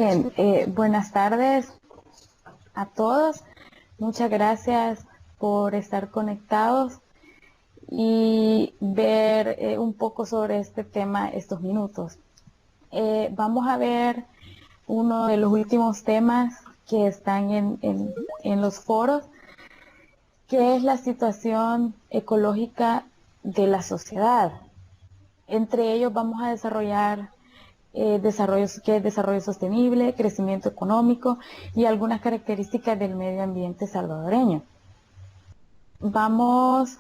Bien, buenas tardes a todos. Muchas gracias por estar conectados y ver un poco sobre este tema estos minutos. Vamos a ver uno de los últimos temas que están en los foros, que es la situación ecológica de la sociedad. Entre ellos vamos a desarrollar desarrollo sostenible, crecimiento económico y algunas características del medio ambiente salvadoreño. Vamos,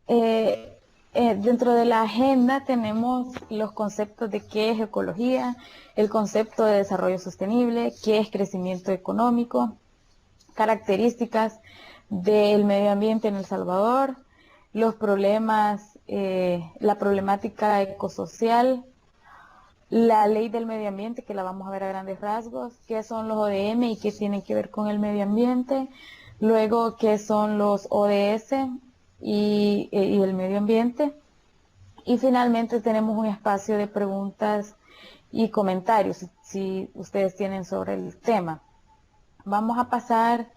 dentro de la agenda tenemos los conceptos de qué es ecología, el concepto de desarrollo sostenible, qué es crecimiento económico, características del medio ambiente en El Salvador, los problemas, la problemática ecosocial, la ley del medio ambiente, que la vamos a ver a grandes rasgos, qué son los ODM y qué tienen que ver con el medio ambiente, luego qué son los ODS y el medio ambiente, y finalmente tenemos un espacio de preguntas y comentarios si ustedes tienen sobre el tema. Vamos a pasar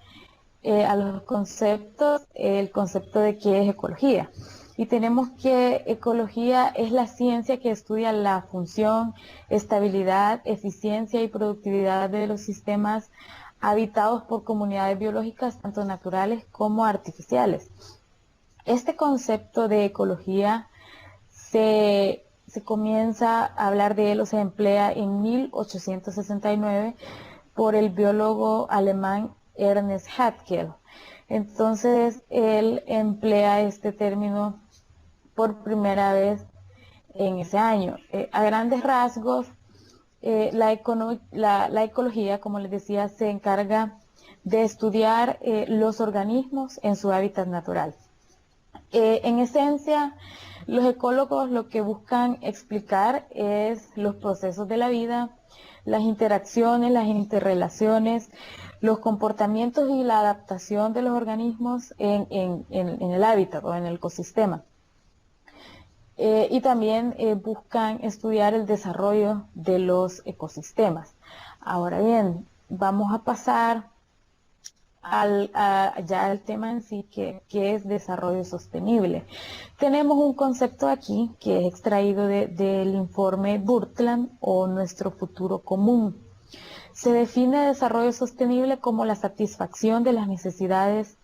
a los conceptos, el concepto de qué es ecología. Y tenemos que ecología es la ciencia que estudia la función, estabilidad, eficiencia y productividad de los sistemas habitados por comunidades biológicas, tanto naturales como artificiales. Este concepto de ecología se comienza a hablar de él o se emplea en 1869 por el biólogo alemán Ernest Haeckel. Entonces, él emplea este término por primera vez en ese año. A grandes rasgos, la ecología, como les decía, se encarga de estudiar los organismos en su hábitat natural. En esencia, los ecólogos lo que buscan explicar es los procesos de la vida, las interacciones, las interrelaciones, los comportamientos y la adaptación de los organismos en el hábitat o en el ecosistema. Y también buscan estudiar el desarrollo de los ecosistemas. Ahora bien, vamos a pasar ya al tema en sí, que es desarrollo sostenible. Tenemos un concepto aquí que es extraído del informe Brundtland o Nuestro Futuro Común. Se define desarrollo sostenible como la satisfacción de las necesidades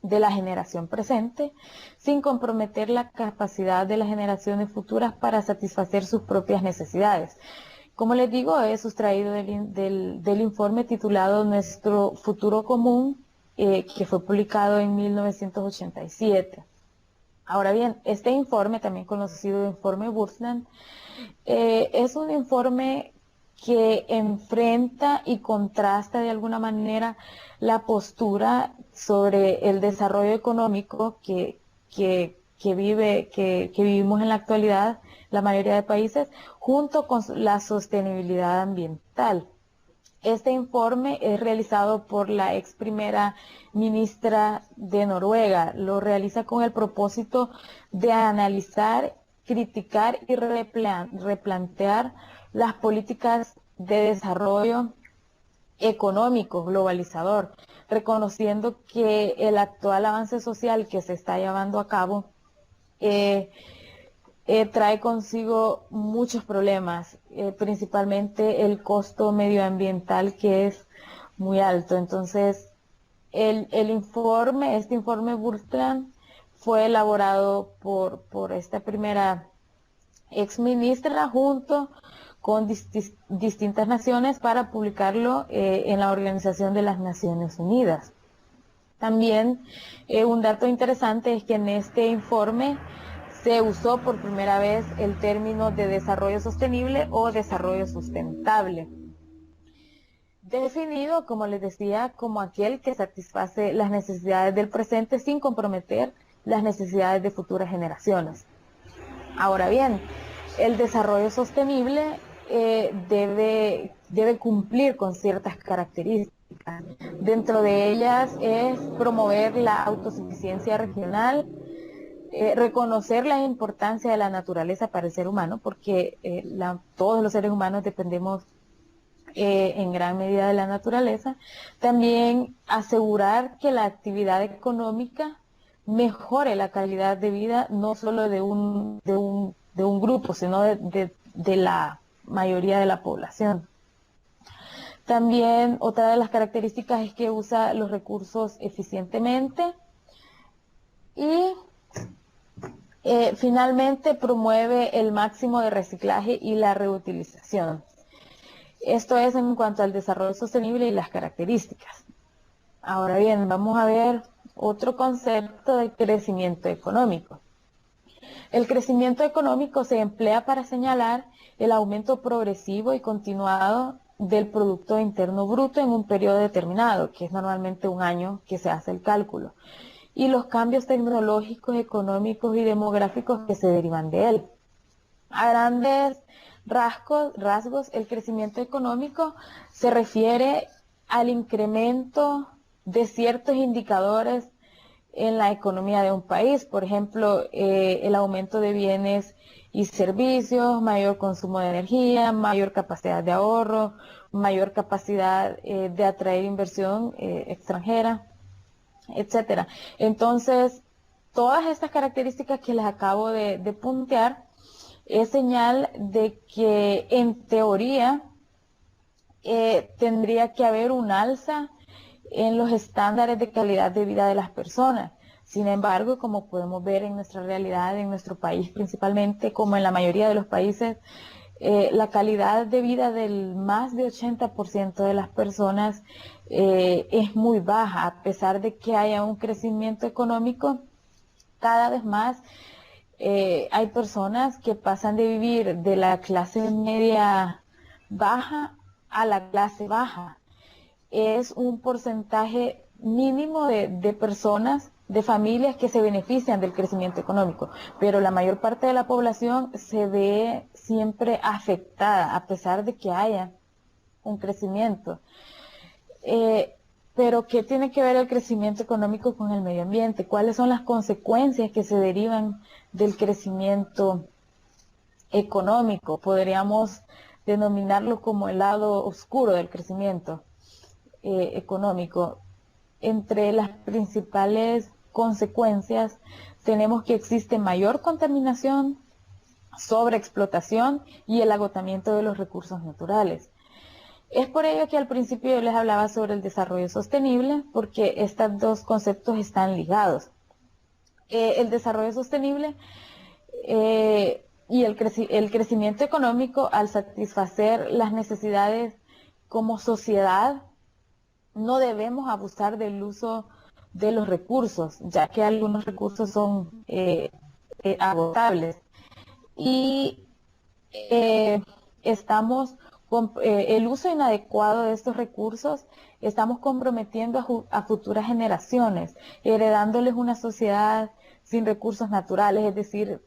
de la generación presente, sin comprometer la capacidad de las generaciones futuras para satisfacer sus propias necesidades. Como les digo, es sustraído del informe titulado Nuestro Futuro Común, que fue publicado en 1987. Ahora bien, este informe, también conocido informe Brundtland, es un informe que enfrenta y contrasta de alguna manera la postura sobre el desarrollo económico que vivimos en la actualidad, la mayoría de países, junto con la sostenibilidad ambiental. Este informe es realizado por la ex primera ministra de Noruega. Lo realiza con el propósito de analizar, criticar y replantear las políticas de desarrollo económico globalizador, reconociendo que el actual avance social que se está llevando a cabo trae consigo muchos problemas, principalmente el costo medioambiental, que es muy alto. Entonces, este informe Brundtland fue elaborado por esta primera ex ministra junto con distintas naciones para publicarlo en la Organización de las Naciones Unidas. También un dato interesante es que en este informe se usó por primera vez el término de desarrollo sostenible o desarrollo sustentable, definido, como les decía, como aquel que satisface las necesidades del presente sin comprometer las necesidades de futuras generaciones. Ahora bien, el desarrollo sostenible debe cumplir con ciertas características. Dentro de ellas es promover la autosuficiencia regional, reconocer la importancia de la naturaleza para el ser humano, porque todos los seres humanos dependemos en gran medida de la naturaleza. También asegurar que la actividad económica mejore la calidad de vida, no solo de un grupo, sino de la mayoría de la población. También otra de las características es que usa los recursos eficientemente y finalmente promueve el máximo de reciclaje y la reutilización. Esto es en cuanto al desarrollo sostenible y las características. Ahora bien, vamos a ver otro concepto de crecimiento económico. El crecimiento económico se emplea para señalar el aumento progresivo y continuado del Producto Interno Bruto en un periodo determinado, que es normalmente un año que se hace el cálculo, y los cambios tecnológicos, económicos y demográficos que se derivan de él. A grandes rasgos, el crecimiento económico se refiere al incremento de ciertos indicadores en la economía de un país, por ejemplo, el aumento de bienes y servicios, mayor consumo de energía, mayor capacidad de ahorro, mayor capacidad de atraer inversión extranjera, etcétera. Entonces, todas estas características que les acabo de puntear es señal de que en teoría tendría que haber un alza en los estándares de calidad de vida de las personas. Sin embargo, como podemos ver en nuestra realidad, en nuestro país principalmente, como en la mayoría de los países, la calidad de vida del más de 80% de las personas es muy baja, a pesar de que haya un crecimiento económico. Cada vez más hay personas que pasan de vivir de la clase media baja a la clase baja. Es un porcentaje mínimo de personas, de familias que se benefician del crecimiento económico, pero la mayor parte de la población se ve siempre afectada a pesar de que haya un crecimiento. Pero ¿qué tiene que ver el crecimiento económico con el medio ambiente? ¿Cuáles son las consecuencias que se derivan del crecimiento económico? Podríamos denominarlo como el lado oscuro del crecimiento económico. Entre las principales consecuencias tenemos que existe mayor contaminación, sobreexplotación y el agotamiento de los recursos naturales. Es por ello que al principio yo les hablaba sobre el desarrollo sostenible, porque estos dos conceptos están ligados. El desarrollo sostenible y el crecimiento económico, al satisfacer las necesidades como sociedad, no debemos abusar del uso de los recursos, ya que algunos recursos son agotables. Y estamos con el uso inadecuado de estos recursos, estamos comprometiendo a futuras generaciones, heredándoles una sociedad sin recursos naturales, es decir,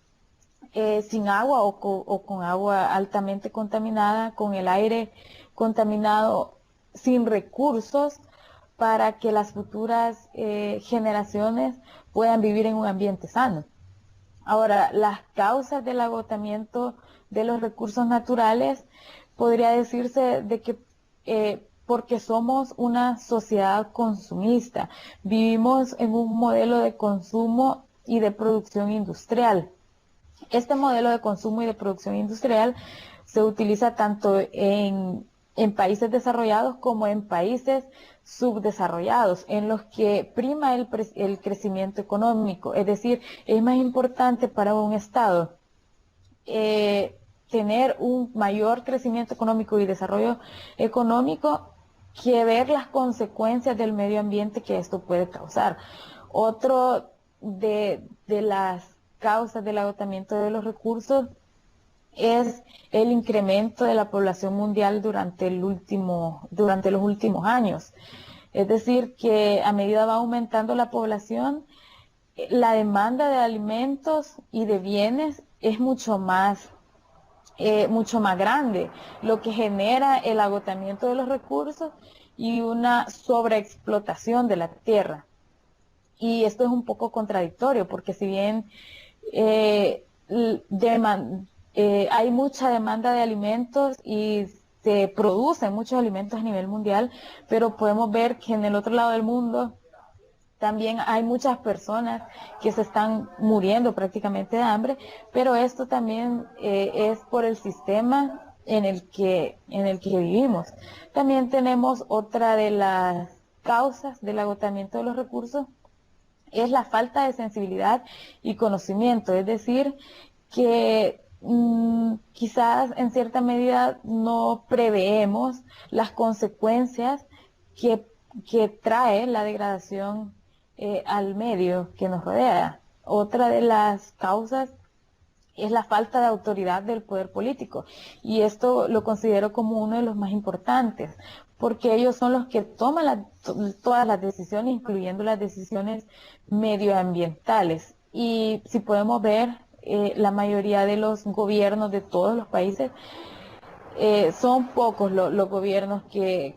sin agua o con agua altamente contaminada, con el aire contaminado, sin recursos para que las futuras generaciones puedan vivir en un ambiente sano. Ahora, las causas del agotamiento de los recursos naturales podría decirse de que porque somos una sociedad consumista, vivimos en un modelo de consumo y de producción industrial. Este modelo de consumo y de producción industrial se utiliza tanto en países desarrollados como en países subdesarrollados, en los que prima el crecimiento económico. Es decir, es más importante para un Estado tener un mayor crecimiento económico y desarrollo económico que ver las consecuencias del medio ambiente que esto puede causar. Otro de las causas del agotamiento de los recursos es el incremento de la población mundial durante los últimos años. Es decir, que a medida va aumentando la población, la demanda de alimentos y de bienes es mucho más grande, lo que genera el agotamiento de los recursos y una sobreexplotación de la tierra. Y esto es un poco contradictorio, porque si bien eh, hay mucha demanda de alimentos y se producen muchos alimentos a nivel mundial, pero podemos ver que en el otro lado del mundo también hay muchas personas que se están muriendo prácticamente de hambre, pero esto también es por el sistema en el que vivimos. También tenemos otra de las causas del agotamiento de los recursos, es la falta de sensibilidad y conocimiento, es decir, que quizás en cierta medida no preveemos las consecuencias que, que trae la degradación al medio que nos rodea. Otra de las causas es la falta de autoridad del poder político. Y esto lo considero como uno de los más importantes, porque ellos son los que toman todas las decisiones, incluyendo las decisiones medioambientales. Y si podemos ver, la mayoría de los gobiernos de todos los países, son pocos los gobiernos que,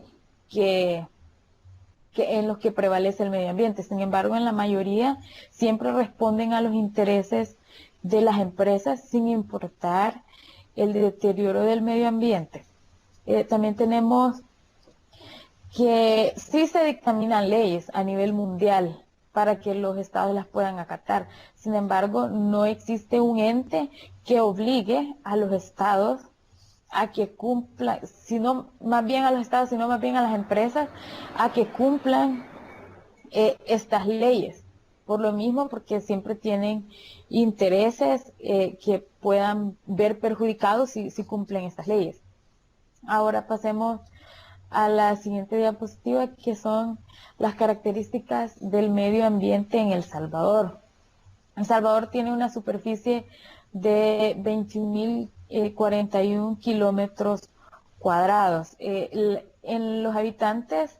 en los que prevalece el medio ambiente. Sin embargo, en la mayoría siempre responden a los intereses de las empresas sin importar el deterioro del medio ambiente. También tenemos que sí se dictaminan leyes a nivel mundial para que los estados las puedan acatar. Sin embargo, no existe un ente que obligue a los estados a que cumplan, sino más bien a los estados, sino más bien a las empresas a que cumplan estas leyes. Por lo mismo, porque siempre tienen intereses que puedan ver perjudicados si cumplen estas leyes. Ahora pasemos a la siguiente diapositiva, que son las características del medio ambiente en El Salvador. El Salvador tiene una superficie de 21.041 kilómetros cuadrados. En los habitantes,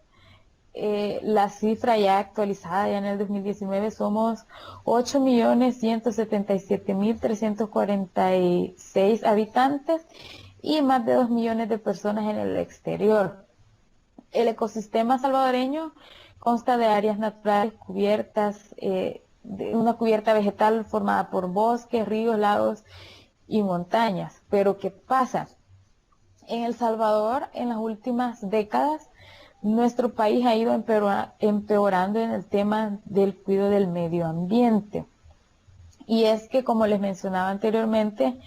la cifra ya actualizada ya en el 2019 somos 8.177.346 habitantes y más de 2 millones de personas en el exterior. El ecosistema salvadoreño consta de áreas naturales cubiertas, de una cubierta vegetal formada por bosques, ríos, lagos y montañas. Pero ¿qué pasa? En El Salvador, en las últimas décadas, nuestro país ha ido empeorando en el tema del cuidado del medio ambiente. Y es que, como les mencionaba anteriormente,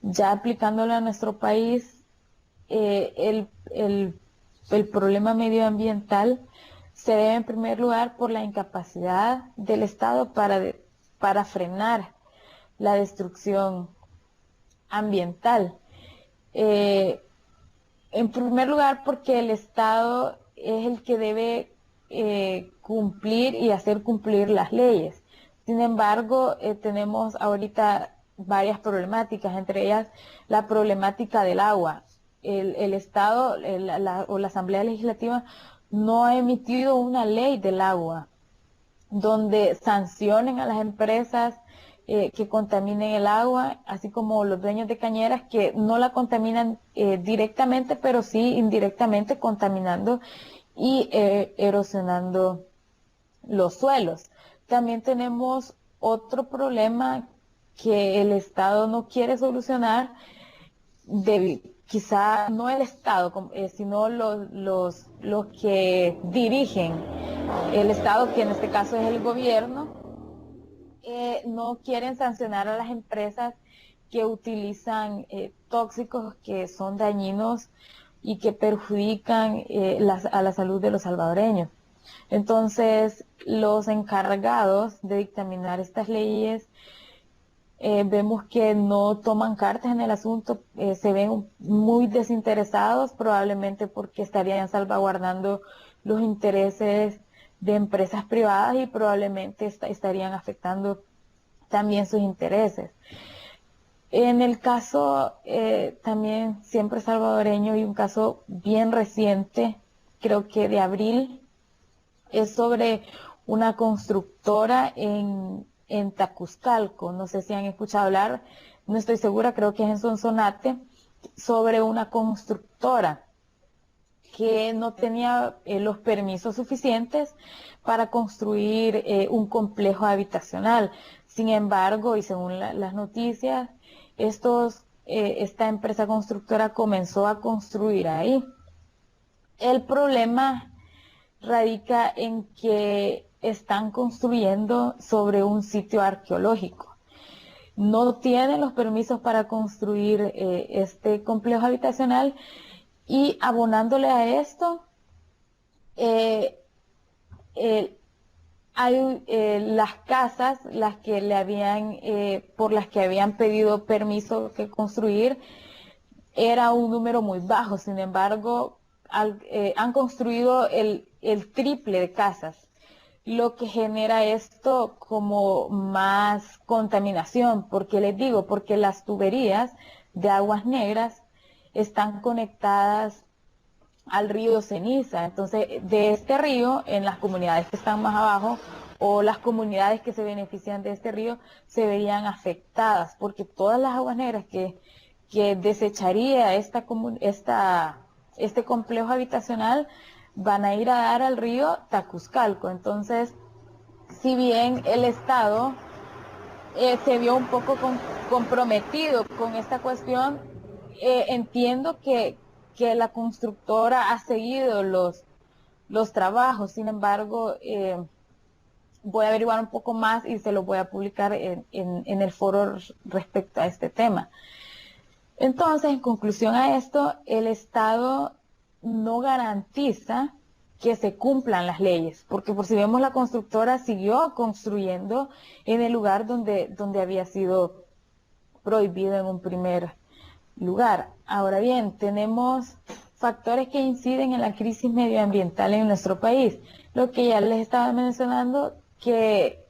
ya aplicándolo a nuestro país, el problema medioambiental se debe en primer lugar por la incapacidad del Estado para frenar la destrucción ambiental. En primer lugar, porque el Estado es el que debe cumplir y hacer cumplir las leyes. Sin embargo, tenemos ahorita varias problemáticas, entre ellas la problemática del agua. El Estado o la Asamblea Legislativa no ha emitido una ley del agua donde sancionen a las empresas que contaminen el agua, así como los dueños de cañeras que no la contaminan directamente, pero sí indirectamente contaminando y erosionando los suelos. También tenemos otro problema que el Estado no quiere solucionar, quizá no el Estado, sino los que dirigen el Estado, que en este caso es el gobierno, no quieren sancionar a las empresas que utilizan tóxicos que son dañinos y que perjudican a la salud de los salvadoreños. Entonces, los encargados de dictaminar estas leyes vemos que no toman cartas en el asunto, se ven muy desinteresados, probablemente porque estarían salvaguardando los intereses de empresas privadas y probablemente estarían afectando también sus intereses. En el caso también siempre salvadoreño, y un caso bien reciente, creo que de abril, es sobre una constructora en Tacuzcalco. No sé si han escuchado hablar, no estoy segura, creo que es en Sonsonate, sobre una constructora que no tenía los permisos suficientes para construir un complejo habitacional. Sin embargo, y según las noticias, esta empresa constructora comenzó a construir ahí. El problema radica en que están construyendo sobre un sitio arqueológico. No tienen los permisos para construir este complejo habitacional, y abonándole a esto, hay las casas por las que habían pedido permiso que construir, era un número muy bajo. Sin embargo, han construido el triple de casas, lo que genera esto como más contaminación. Porque les digo, porque las tuberías de aguas negras están conectadas al río Ceniza. Entonces, de este río, en las comunidades que están más abajo, o las comunidades que se benefician de este río, se verían afectadas, porque todas las aguas negras que desecharía este complejo habitacional van a ir a dar al río Tacuzcalco. Entonces, si bien el Estado se vio un poco comprometido con esta cuestión, entiendo que la constructora ha seguido los trabajos. Sin embargo, voy a averiguar un poco más y se lo voy a publicar en el foro respecto a este tema. Entonces, en conclusión a esto, el Estado no garantiza que se cumplan las leyes, porque por si vemos, la constructora siguió construyendo en el lugar donde había sido prohibido en un primer lugar. Ahora bien, tenemos factores que inciden en la crisis medioambiental en nuestro país. Lo que ya les estaba mencionando, que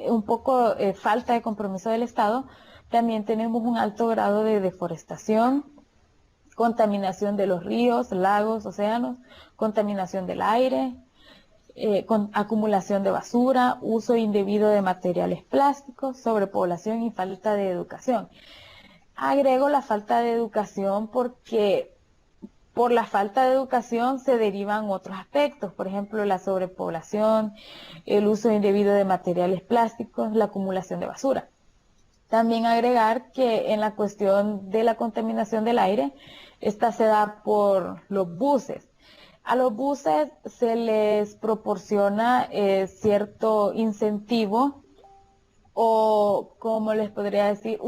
un poco falta de compromiso del Estado. También tenemos un alto grado de deforestación, contaminación de los ríos, lagos, océanos, contaminación del aire, con acumulación de basura, uso indebido de materiales plásticos, sobrepoblación y falta de educación. Agrego la falta de educación porque por la falta de educación se derivan otros aspectos, por ejemplo, la sobrepoblación, el uso indebido de materiales plásticos, la acumulación de basura. También agregar que en la cuestión de la contaminación del aire, esta se da por los buses. A los buses se les proporciona cierto incentivo, o como les podría decir,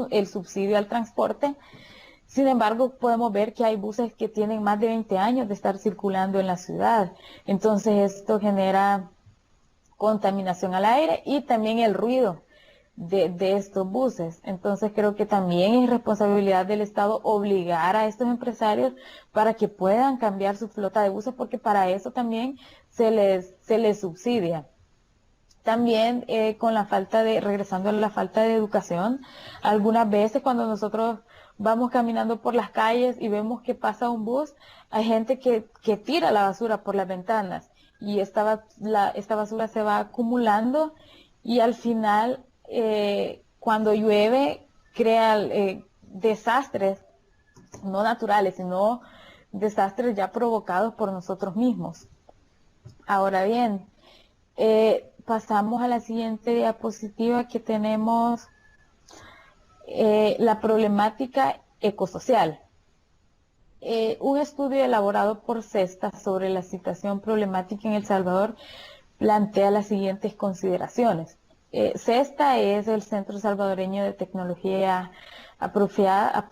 el subsidio al transporte. Sin embargo, podemos ver que hay buses que tienen más de 20 años de estar circulando en la ciudad. Entonces, esto genera contaminación al aire y también el ruido de estos buses. Entonces, creo que también es responsabilidad del Estado obligar a estos empresarios para que puedan cambiar su flota de buses, porque para eso también se les subsidia. También regresando a la falta de educación, algunas veces cuando nosotros vamos caminando por las calles y vemos que pasa un bus, hay gente que tira la basura por las ventanas, y esta basura se va acumulando, y al final, cuando llueve, crea desastres, no naturales, sino desastres ya provocados por nosotros mismos. Ahora bien, pasamos a la siguiente diapositiva, que tenemos la problemática ecosocial. Un estudio elaborado por CESTA sobre la situación problemática en El Salvador plantea las siguientes consideraciones. CESTA es el Centro Salvadoreño de Tecnología Apropiada,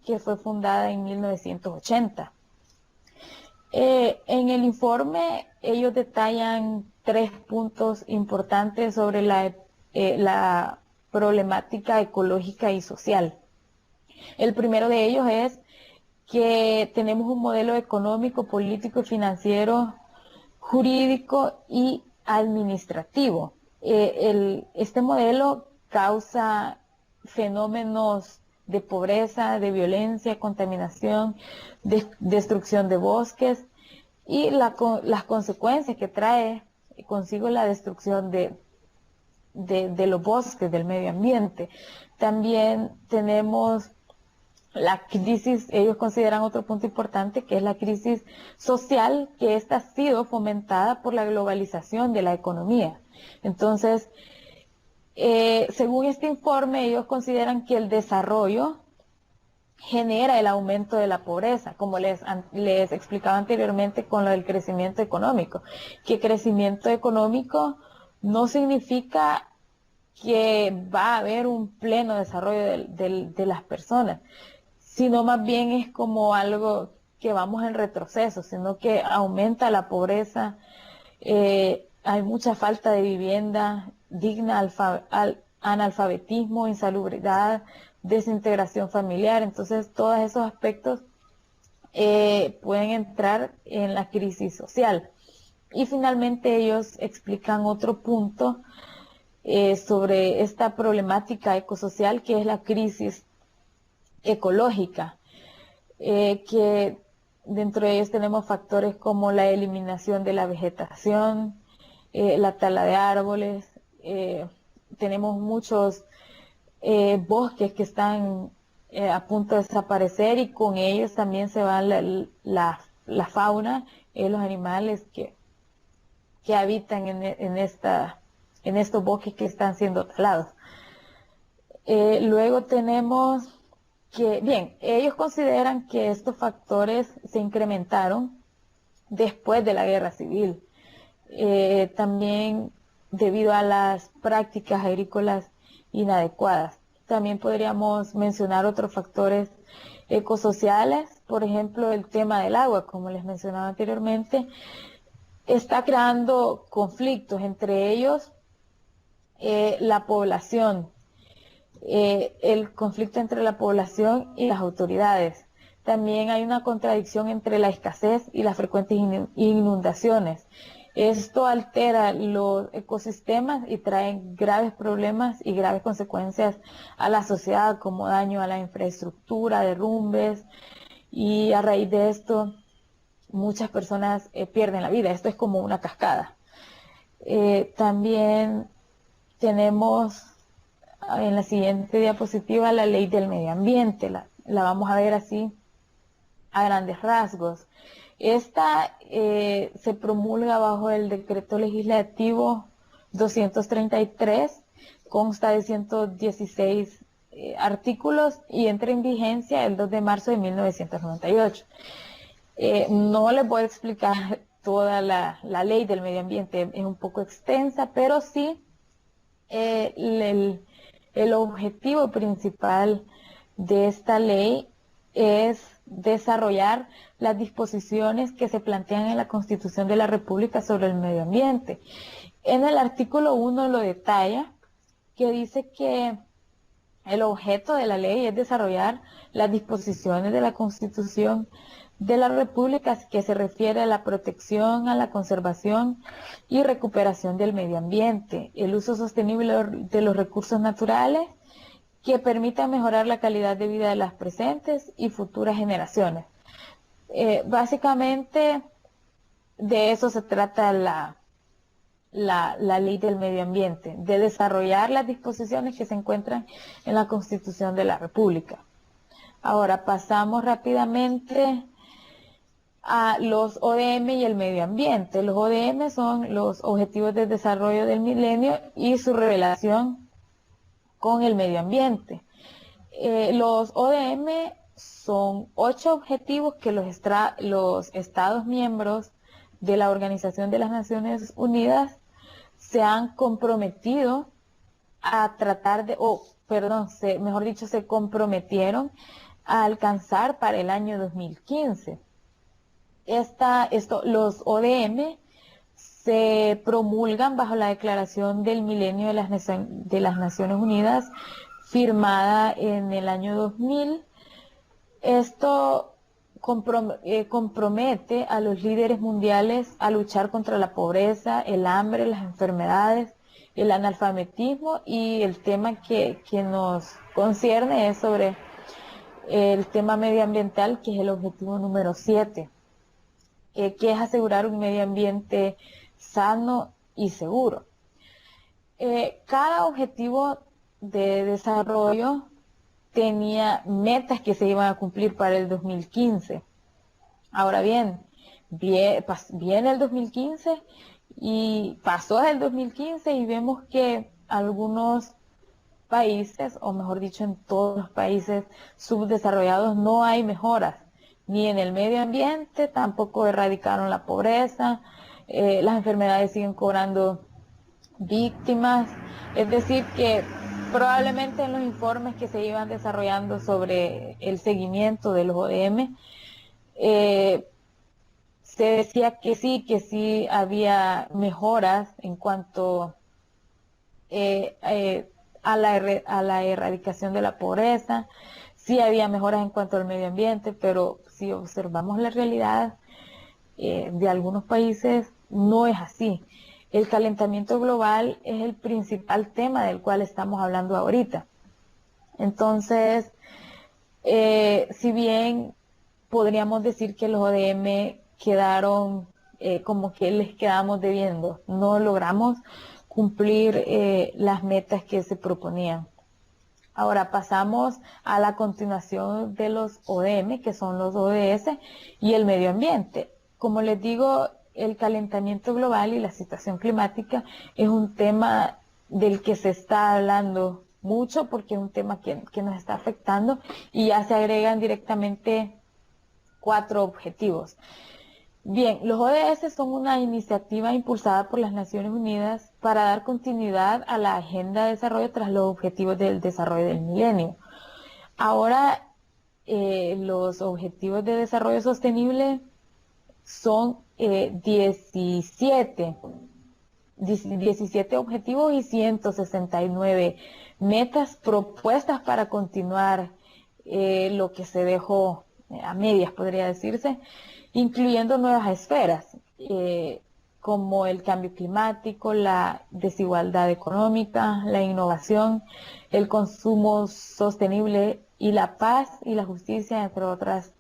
que fue fundada en 1980. En el informe ellos detallan 3 puntos importantes sobre la problemática ecológica y social. El primero de ellos es que tenemos un modelo económico, político, financiero, jurídico y administrativo. Este modelo causa fenómenos de pobreza, de violencia, contaminación, destrucción de bosques, y las consecuencias que trae consigo la destrucción de los bosques, del medio ambiente. También tenemos La crisis, ellos consideran otro punto importante, que es la crisis social, que esta ha sido fomentada por la globalización de la economía. Entonces, según este informe, ellos consideran que el desarrollo genera el aumento de la pobreza, como les explicaba anteriormente con lo del crecimiento económico, que crecimiento económico no significa que va a haber un pleno desarrollo de las personas, sino más bien es como algo que vamos en retroceso, sino que aumenta la pobreza, hay mucha falta de vivienda digna, analfabetismo, insalubridad, desintegración familiar. Entonces, todos esos aspectos pueden entrar en la crisis social. Y finalmente ellos explican otro punto sobre esta problemática ecosocial, que es la crisis ecológica, que dentro de ellos tenemos factores como la eliminación de la vegetación, la tala de árboles, tenemos muchos bosques que están a punto de desaparecer, y con ellos también se va la fauna, los animales que habitan en estos bosques que están siendo talados. Luego tenemos que, bien, ellos consideran que estos factores se incrementaron después de la guerra civil, también debido a las prácticas agrícolas inadecuadas. También podríamos mencionar otros factores ecosociales, por ejemplo, el tema del agua, como les mencionaba anteriormente, está creando conflictos, entre ellos la población, el conflicto entre la población y las autoridades. También hay una contradicción entre la escasez y las frecuentes inundaciones. Esto altera los ecosistemas y trae graves problemas y graves consecuencias a la sociedad, como daño a la infraestructura, derrumbes, y a raíz de esto muchas personas pierden la vida. Esto es como una cascada. También tenemos en la siguiente diapositiva la ley del medio ambiente. La vamos a ver así a grandes rasgos. Esta se promulga bajo el decreto legislativo 233, consta de 116 artículos y entra en vigencia el 2 de marzo de 1998. No les voy a explicar toda la ley del medio ambiente, es un poco extensa, pero sí el objetivo principal de esta ley es desarrollar las disposiciones que se plantean en la Constitución de la República sobre el medio ambiente. En el artículo 1 lo detalla, que dice que el objeto de la ley es desarrollar las disposiciones de la Constitución de la República que se refiere a la protección, a la conservación y recuperación del medio ambiente, el uso sostenible de los recursos naturales, que permita mejorar la calidad de vida de las presentes y futuras generaciones. Básicamente de eso se trata la ley del medio ambiente, de desarrollar las disposiciones que se encuentran en la Constitución de la República. Ahora pasamos rápidamente a los ODM y el medio ambiente. Los ODM son los Objetivos de Desarrollo del Milenio y su relación con el medio ambiente. Los ODM son 8 objetivos que los Estados miembros de la Organización de las Naciones Unidas se han comprometido a tratar de, mejor dicho, se comprometieron a alcanzar para el año 2015. Los ODM se promulgan bajo la Declaración del Milenio de las Naciones Unidas, firmada en el año 2000. Esto compromete a los líderes mundiales a luchar contra la pobreza, el hambre, las enfermedades, el analfabetismo, y el tema que nos concierne es sobre el tema medioambiental, que es el objetivo número 7, que es asegurar un medio ambiente sano y seguro. Cada objetivo de desarrollo tenía metas que se iban a cumplir para el 2015. Ahora bien, viene el 2015 y pasó el 2015 y vemos que algunos países, o mejor dicho, en todos los países subdesarrollados no hay mejoras, ni en el medio ambiente, tampoco erradicaron la pobreza, las enfermedades siguen cobrando víctimas, es decir, que probablemente en los informes que se iban desarrollando sobre el seguimiento de los ODM, se decía que sí había mejoras en cuanto a la erradicación de la pobreza, sí había mejoras en cuanto al medio ambiente, pero si observamos la realidad de algunos países, no es así. El calentamiento global es el principal tema del cual estamos hablando ahorita. Entonces, si bien podríamos decir que los ODM quedaron como que les quedamos debiendo, no logramos cumplir las metas que se proponían. Ahora pasamos a la continuación de los ODM, que son los ODS y el medio ambiente. Como les digo, el calentamiento global y la situación climática es un tema del que se está hablando mucho porque es un tema que nos está afectando y ya se agregan directamente 4 objetivos. Bien, los ODS son una iniciativa impulsada por las Naciones Unidas para dar continuidad a la agenda de desarrollo tras los objetivos del desarrollo del milenio. Ahora, los objetivos de desarrollo sostenible son 17 objetivos y 169 metas propuestas para continuar lo que se dejó a medias, podría decirse, incluyendo nuevas esferas, como el cambio climático, la desigualdad económica, la innovación, el consumo sostenible y la paz y la justicia, entre otras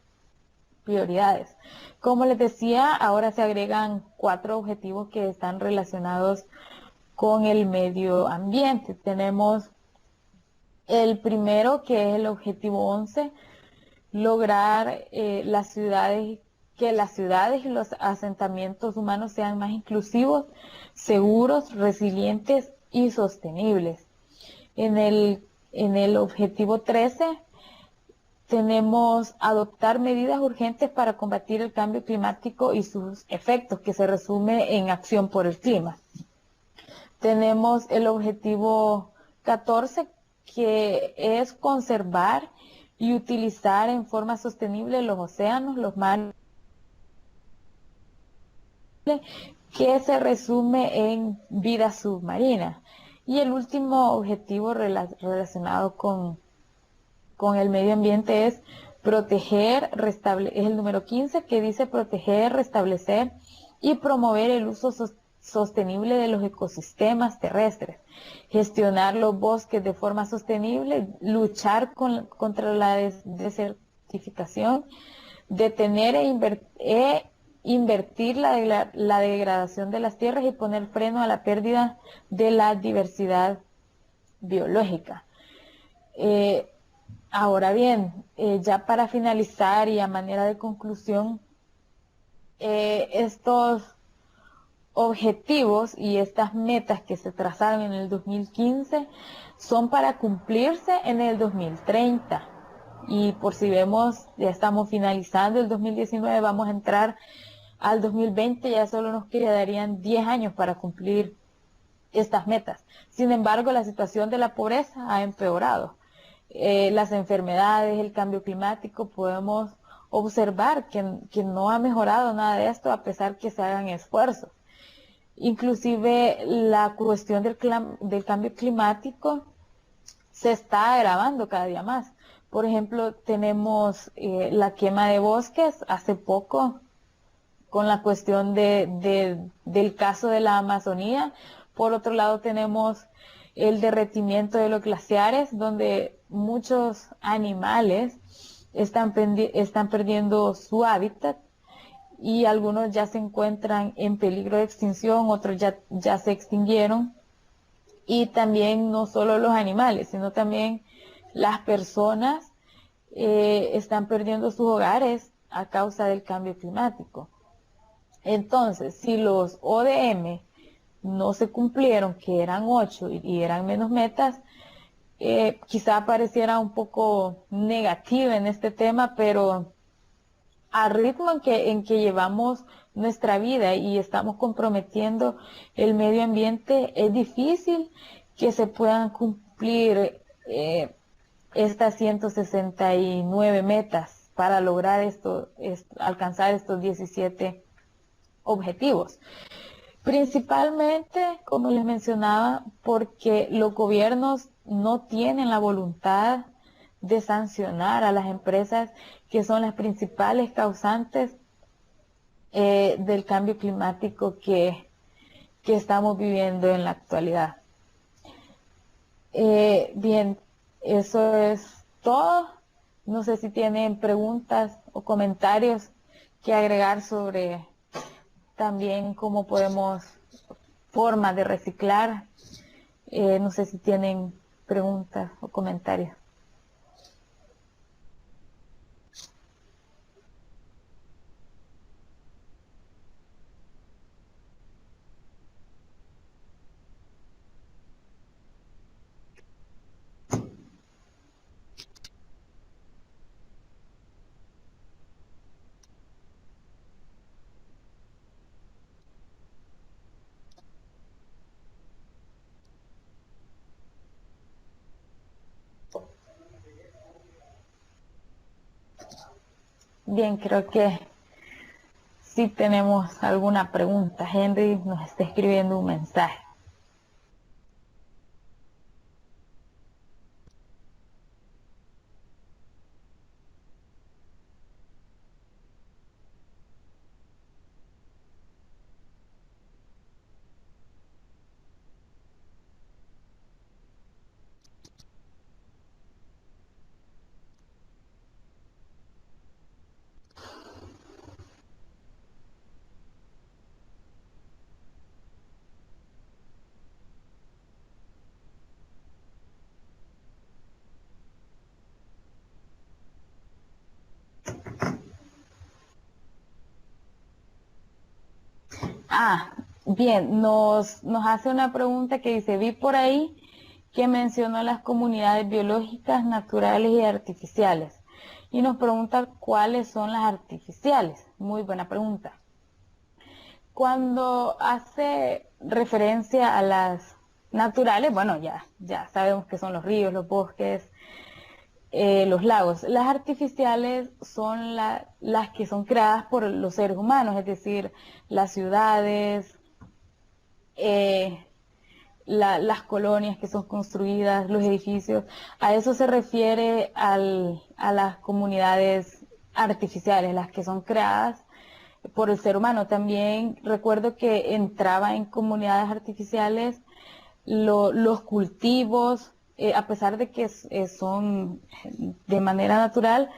prioridades. Como les decía, ahora se agregan 4 objetivos que están relacionados con el medio ambiente. Tenemos el primero, que es el objetivo 11, lograr que las ciudades y los asentamientos humanos sean más inclusivos, seguros, resilientes y sostenibles. En el objetivo 13 tenemos adoptar medidas urgentes para combatir el cambio climático y sus efectos, que se resume en acción por el clima. Tenemos el objetivo 14, que es conservar y utilizar en forma sostenible los océanos, los mares, que se resume en vida submarina. Y el último objetivo relacionado con el medio ambiente es proteger, es el número 15, que dice proteger, restablecer y promover el uso sostenible de los ecosistemas terrestres, gestionar los bosques de forma sostenible, luchar contra la desertificación, detener invertir la degradación de las tierras y poner freno a la pérdida de la diversidad biológica. Ahora bien, ya para finalizar y a manera de conclusión, estos objetivos y estas metas que se trazaron en el 2015 son para cumplirse en el 2030. Y por si vemos, ya estamos finalizando el 2019, vamos a entrar al 2020, ya solo nos quedarían 10 años para cumplir estas metas. Sin embargo, la situación de la pobreza ha empeorado. Las enfermedades, el cambio climático, podemos observar que no ha mejorado nada de esto a pesar que se hagan esfuerzos. Inclusive la cuestión del cambio climático se está agravando cada día más. Por ejemplo, tenemos la quema de bosques hace poco con la cuestión del caso de la Amazonía. Por otro lado, tenemos el derretimiento de los glaciares, donde muchos animales están perdiendo su hábitat y algunos ya se encuentran en peligro de extinción, otros ya se extinguieron. Y también no solo los animales, sino también las personas están perdiendo sus hogares a causa del cambio climático. Entonces, si los ODM no se cumplieron, que eran 8 y eran menos metas, quizá pareciera un poco negativa en este tema, pero al ritmo en que llevamos nuestra vida y estamos comprometiendo el medio ambiente, es difícil que se puedan cumplir estas 169 metas para lograr alcanzar estos 17 objetivos. Principalmente, como les mencionaba, porque los gobiernos no tienen la voluntad de sancionar a las empresas que son las principales causantes del cambio climático que estamos viviendo en la actualidad. Bien, eso es todo. No sé si tienen preguntas o comentarios que agregar sobre también cómo podemos, formas de reciclar. No sé si tienen preguntas o comentarios. Bien, creo que sí tenemos alguna pregunta. Henry nos está escribiendo un mensaje. Bien, nos hace una pregunta que dice, vi por ahí que mencionó las comunidades biológicas, naturales y artificiales. Y nos pregunta cuáles son las artificiales. Muy buena pregunta. Cuando hace referencia a las naturales, bueno, ya sabemos que son los ríos, los bosques, los lagos. Las artificiales son las que son creadas por los seres humanos, es decir, las ciudades, las colonias que son construidas, los edificios. A eso se refiere a las comunidades artificiales, las que son creadas por el ser humano. También recuerdo que entraba en comunidades artificiales los cultivos, a pesar de que son de manera natural,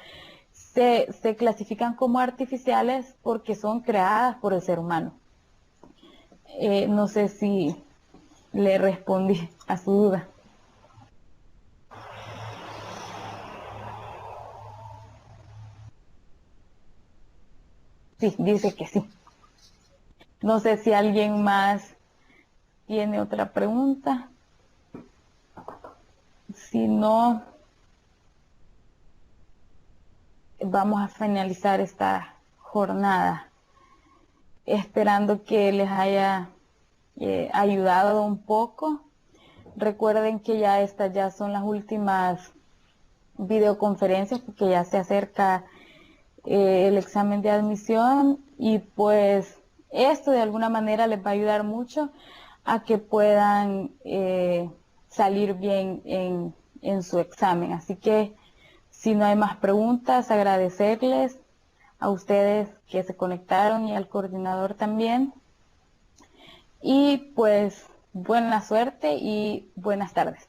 se clasifican como artificiales porque son creadas por el ser humano. No sé si le respondí a su duda. Sí, dice que sí. No sé si alguien más tiene otra pregunta. Si no, vamos a finalizar esta jornada, esperando que les haya ayudado un poco. Recuerden que estas ya son las últimas videoconferencias porque ya se acerca el examen de admisión y pues esto de alguna manera les va a ayudar mucho a que puedan salir bien en su examen. Así que si no hay más preguntas, agradecerles a ustedes que se conectaron y al coordinador también. Y pues buena suerte y buenas tardes.